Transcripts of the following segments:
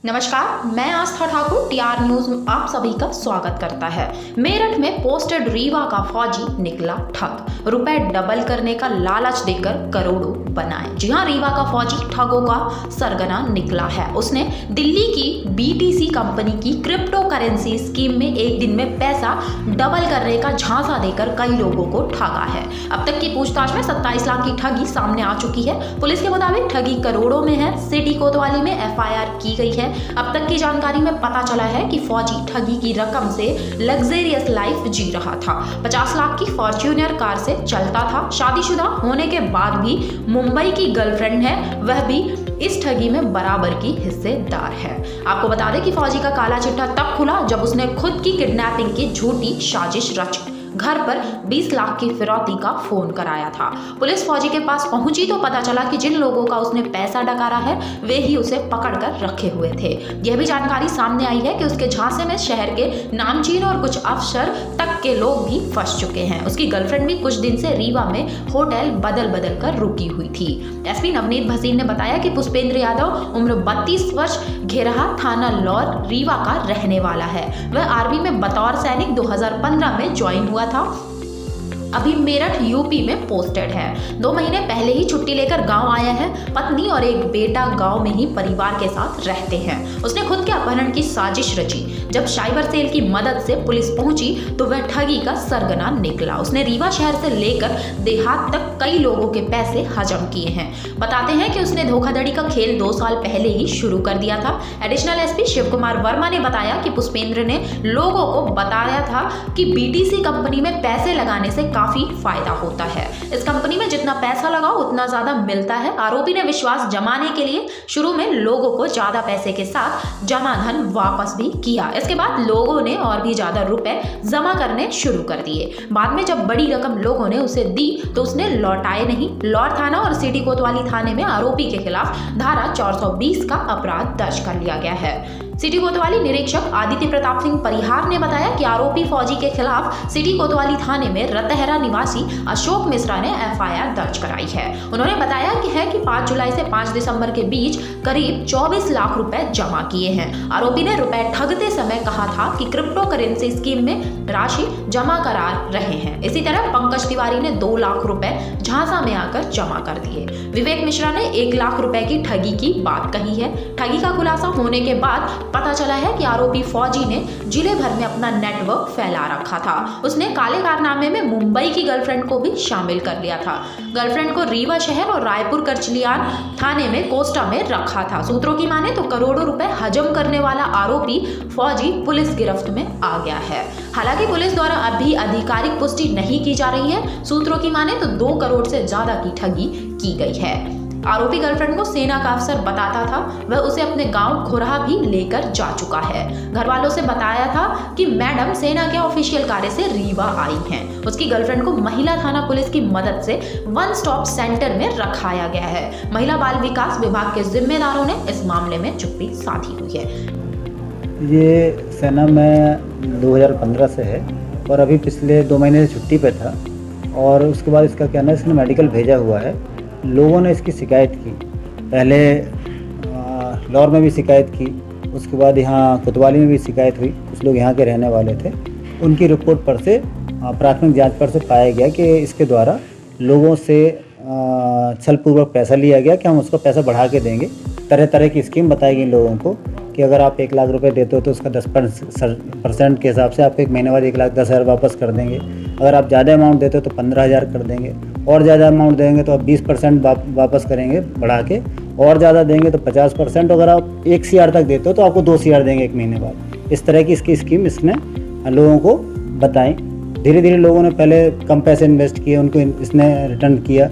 नमस्कार, मैं आस्था Thakur TR news में आप सभी का स्वागत करता है। मेरठ में पोस्टेड रीवा का फौजी निकला ठग, रुपए डबल करने का लालच देकर करोड़ों बनाए। जी हां, रीवा का फौजी ठगों का सरगना निकला है। उसने दिल्ली की बीटीसी कंपनी की क्रिप्टो करेंसी स्कीम में एक दिन में पैसा डबल करने का झांसा देकर कई लोगों को ठगा है। अब तक की पूछताछ में 27 लाख की ठगी सामने आ चुकी है। पुलिस के मुताबिक ठगी करोड़ों में है। सिटी कोतवाली में एफआईआर की गई है। अब तक की जानकारी में पता चला है कि फौजी ठगी की रकम से लग्जरियस लाइफ जी रहा था। 50 लाख की फॉर्च्यूनर कार से चलता था। शादीशुदा होने के बाद भी मुंबई की गर्लफ्रेंड है, वह भी इस ठगी में बराबर की हिस्सेदार है। आपको बता दें कि फौजी का काला चिट्ठा तब खुला जब उसने खुद की किडनैपिंग की झूठी साजिश रच घर पर 20 लाख की फिरौती का फोन कराया था। पुलिस फौजी के पास पहुंची तो पता चला कि जिन लोगों का उसने पैसा डकारा है वे ही उसे पकड़कर रखे हुए थे। यह भी जानकारी सामने आई है कि उसके झांसे में शहर के नामचीन और कुछ अफसर तक के लोग भी फंस चुके हैं। उसकी गर्लफ्रेंड भी कुछ दिन से रीवा में होटल बदल बदल कर रुकी हुई थी। एसपी नवनीत भसीन ने बताया कि पुष्पेंद्र यादव उम्र 32 वर्ष, घेरहा थाना लौर रीवा का रहने वाला है। वह आर्मी में बतौर सैनिक 2015 में ज्वाइन हुआ था। अभी मेरठ यूपी में पोस्टेड है। 2 महीने पहले ही छुट्टी लेकर गांव आया है। पत्नी और एक बेटा गांव में ही परिवार के साथ रहते हैं। उसने खुद के अपहरण की साजिश रची। जब साइबर सेल की मदद से पुलिस पहुंची तो वह ठगी का सरगना निकला। उसने रीवा शहर से लेकर देहात तक कई लोगों के पैसे हजम किए हैं। बताते हैं कि उसने धोखाधड़ी का खेल 2 साल पहले ही शुरू कर दिया था। एडिशनल एसपी शिव कुमार वर्मा ने बताया कि पुष्पेंद्र ने लोगों को बताया था कि बीटीसी कंपनी में पैसे लगाने से काफी फायदा होता है। इस कंपनी में जितना पैसा लगाओ उतना ज्यादा मिलता है। आरोपी ने विश्वास जमाने के लिए शुरू में लोगों को ज्यादा पैसे के साथ जमा धन वापस भी किया। इसके बाद लोगों ने और भी ज्यादा रुपए जमा करने शुरू कर दिए। बाद में जब बड़ी रकम लोगों ने उसे दी तो उसने लौटाए नहीं। लौर थाना और सिटी कोतवाली थाने में आरोपी के खिलाफ धारा 420 का अपराध दर्ज कर लिया गया है। सिटी कोतवाली निरीक्षक आदित्य प्रताप सिंह परिहार ने बताया कि आरोपी फौजी के खिलाफ सिटी कोतवाली थाने में रतहरा निवासी अशोक मिश्रा ने एफआईआर दर्ज कराई है। उन्होंने बताया कि 5 जुलाई से 5 दिसंबर के बीच करीब 24 लाख रुपए जमा किए हैं। आरोपी ने रुपए ठगते समय कहा था कि क्रिप्टो करेंसी स्कीम में राशि जमा करा रहे हैं। इसी तरह पंकज तिवारी ने 2 लाख रुपए झांसा में आकर जमा कर दिए। विवेक मिश्रा ने 1 लाख रुपए की ठगी की बात कही है। ठगी का खुलासा होने के बाद पता चला है कि आरोपी फौजी ने जिले भर में अपना नेटवर्क फैला रखा था। उसने काले कारनामे में मुंबई की गर्लफ्रेंड को भी शामिल कर लिया था। गर्लफ्रेंड को रीवा शहर और रायपुर करचलियान थाने में कोस्टा में रखा था। सूत्रों की माने तो करोड़ों रुपए हजम करने वाला आरोपी फौजी पुलिस गिरफ्त में आ गया है। हालांकि पुलिस द्वारा अभी आधिकारिक पुष्टि नहीं की जा रही है। सूत्रों की माने तो 2 करोड़ से ज्यादा की ठगी की गई है। आरोपी गर्लफ्रेंड को सेना का अफसर बताता था। वह उसे अपने गांव खुरहा भी लेकर जा चुका है। घर वालों से बताया था कि मैडम सेना के ऑफिशियल कार्य से रीवा आई हैं। उसकी गर्लफ्रेंड को महिला थाना पुलिस की मदद से वन स्टॉप सेंटर में रखाया गया है। महिला बाल विकास विभाग के जिम्मेदारों ने इस मामले में चुप्पी साधी हुई है। ये सेना में 2015 से है और अभी पिछले 2 महीने से छुट्टी पे था और उसके बाद इसका कहना है इसने मेडिकल भेजा हुआ है। लोगों ने इसकी शिकायत की, पहले लौर में भी शिकायत की, उसके बाद यहाँ कोतवाली में भी शिकायत हुई। कुछ लोग यहाँ के रहने वाले थे। उनकी रिपोर्ट पर से प्राथमिक जांच पर से पाया गया कि इसके द्वारा लोगों से छलपूर्वक पैसा लिया गया कि हम उसका पैसा बढ़ा के देंगे। तरह तरह की स्कीम बताई गई लोगों को कि अगर आप 1 लाख रुपए देते हो तो उसका 10% के हिसाब से आपको 1 महीने बाद 1,10,000 वापस कर देंगे। अगर आप ज़्यादा अमाउंट देते हो तो 15,000 कर देंगे। और ज़्यादा अमाउंट देंगे तो आप 20% वापस करेंगे बढ़ा के। और ज़्यादा देंगे तो 50%। अगर आप 1 CR तक देते हो तो आपको 2 CR देंगे 1 महीने बाद। इस तरह की इसकी स्कीम इसने लोगों को बताई। धीरे धीरे लोगों ने पहले कम पैसे इन्वेस्ट किए, उनको इसने रिटर्न किया।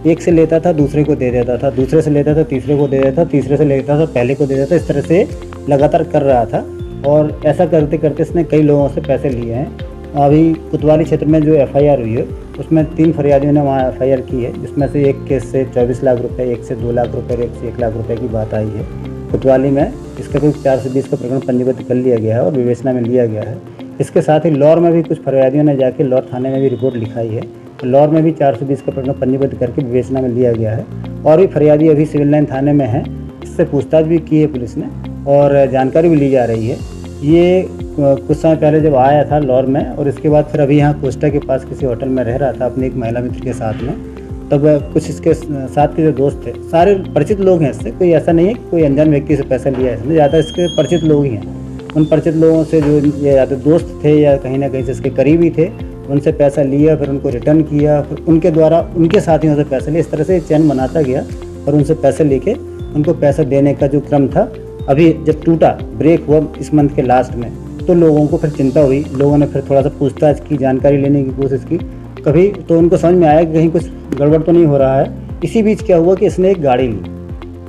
एक से लेता था दूसरे को दे देता था, दूसरे से लेता था तीसरे को दे देता था, तीसरे से लेता था पहले को दे देता था। इस तरह से लगातार कर रहा था और ऐसा करते करते इसने कई लोगों से पैसे लिए हैं। अभी कोतवाली क्षेत्र में जो एफआईआर हुई है उसमें 3 फरियादियों ने वहाँ एफआईआर की है, जिसमें से एक केस से 24 लाख रुपए, एक से 2 लाख रुपए, एक से 1 लाख रुपए की बात आई है। कोतवाली में इसका कुछ 4 से 20 का प्रकरण पंजीबद्ध कर लिया गया है और विवेचना में लिया गया है। इसके साथ ही लौर में भी कुछ फरियादियों ने जाके लौर थाने में भी रिपोर्ट लिखाई है। लौर में भी 420 का प्रकरण पंजीबद्ध करके विवेचना में लिया गया है और भी फरियादी अभी सिविल लाइन थाने में है। इससे पूछताछ भी की है पुलिस ने। और जानकारी भी ली जा रही है। ये कुछ समय पहले जब आया था लौर में, और इसके बाद फिर अभी यहाँ कोस्टा के पास किसी होटल में रह रहा था अपनी एक महिला मित्र के साथ में। तब कुछ इसके साथ के जो दोस्त थे, सारे परिचित लोग हैं इससे, कोई ऐसा नहीं है कि कोई अनजान व्यक्ति से पैसा लिया है इसने, ज़्यादा इसके परिचित लोग ही हैं। उन परिचित लोगों से जो ये या तो दोस्त थे या कहीं ना कहीं से इसके करीबी थे, उनसे पैसा लिया, फिर उनको रिटर्न किया, फिर उनके द्वारा उनके साथियों से पैसा लिया। इस तरह से चैन बनाता गया और उनसे पैसे लेके उनको पैसा देने का जो क्रम था, अभी जब टूटा, ब्रेक हुआ इस मंथ के लास्ट में, तो लोगों को फिर चिंता हुई। लोगों ने फिर थोड़ा सा पूछताछ की, जानकारी लेने की कोशिश की कभी, तो उनको समझ में आया कि कहीं कुछ गड़बड़ तो नहीं हो रहा है। इसी बीच क्या हुआ कि इसने एक गाड़ी ली,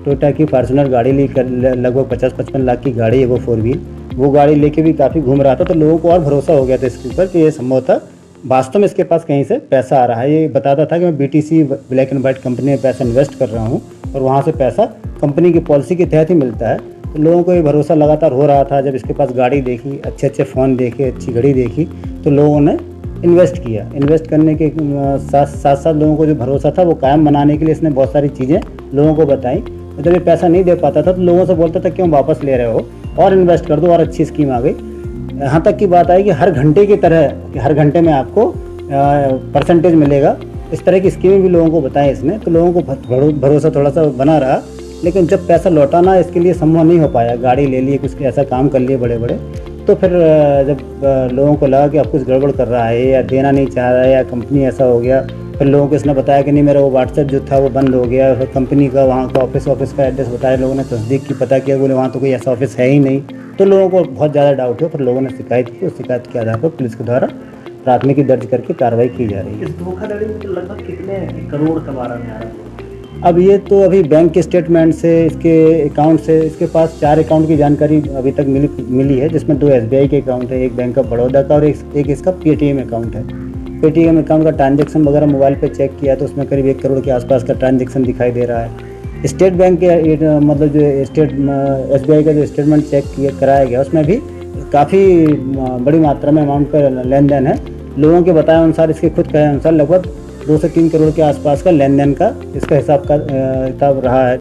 टोयोटा की फॉर्च्यूनर गाड़ी ली, लगभग 50-55 लाख की गाड़ी है वो 4 व्हील। वो गाड़ी लेके भी काफ़ी घूम रहा था, तो लोगों को और भरोसा हो गया था इसके ऊपर कि ये संभवतः वास्तव में इसके पास कहीं से पैसा आ रहा है। ये बताता था कि मैं BTC black and white company में पैसा इन्वेस्ट कर रहा हूँ और वहाँ से पैसा कंपनी की पॉलिसी के तहत ही मिलता है। तो लोगों को ये भरोसा लगातार हो रहा था। जब इसके पास गाड़ी देखी, अच्छे फ़ोन देखे, अच्छी घड़ी देखी, तो लोगों ने इन्वेस्ट किया। इन्वेस्ट करने के साथ लोगों को जो भरोसा था वो कायम बनाने के लिए इसने बहुत सारी चीज़ें लोगों को बताई। तो जब ये पैसा नहीं दे पाता था तो लोगों से बोलता था क्यों वापस ले रहे हो, और इन्वेस्ट कर दो, और अच्छी स्कीम आ गई। यहाँ तक की बात आई कि हर घंटे की तरह कि हर घंटे में आपको परसेंटेज मिलेगा, इस तरह की स्कीमें भी लोगों को बताई इसने। तो लोगों को भरोसा थोड़ा सा बना रहा। लेकिन जब पैसा लौटाना इसके लिए संभव नहीं हो पाया, गाड़ी ले लिए, कुछ ऐसा काम कर लिए बड़े बड़े, तो फिर जब लोगों को लगा कि अब कुछ गड़बड़ कर रहा है या देना नहीं चाह रहा है या कंपनी ऐसा हो गया, फिर लोगों को इसने बताया कि नहीं मेरा वो व्हाट्सएप जो था वो बंद हो गया। फिर कंपनी का वहाँ का ऑफिस का एड्रेस बताया, लोगों ने तस्दीक की, पता किया, बोले वहाँ तो कोई ऐसा ऑफिस है ही नहीं। तो लोगों को बहुत ज़्यादा डाउट हुआ, फिर लोगों ने शिकायत की। उस शिकायत के आधार पर पुलिस के द्वारा प्राथमिकी दर्ज करके कार्रवाई की जा रही है। इस धोखाधड़ी में तो लगभग कितने करोड़ कमा रहा है? अब ये तो अभी बैंक के स्टेटमेंट से, इसके अकाउंट से, इसके पास 4 अकाउंट की जानकारी अभी तक मिली है, जिसमें 2 SBI के अकाउंट है, एक बैंक ऑफ बड़ौदा का और एक इसका पेटीएम अकाउंट है। पेटीएम अकाउंट का ट्रांजैक्शन वगैरह मोबाइल पे चेक किया तो उसमें करीब 1 करोड़ के आसपास का ट्रांजैक्शन दिखाई दे रहा है। स्टेट बैंक के मतलब जो SBI का जो स्टेटमेंट चेक कराया गया उसमें भी काफ़ी बड़ी मात्रा में अमाउंट का लेन देन है। लोगों के बताए अनुसार, इसके खुद कहे अनुसार लगभग 2 से 3 करोड़ के आसपास का लेन देन का इसका हिसाब रहा है।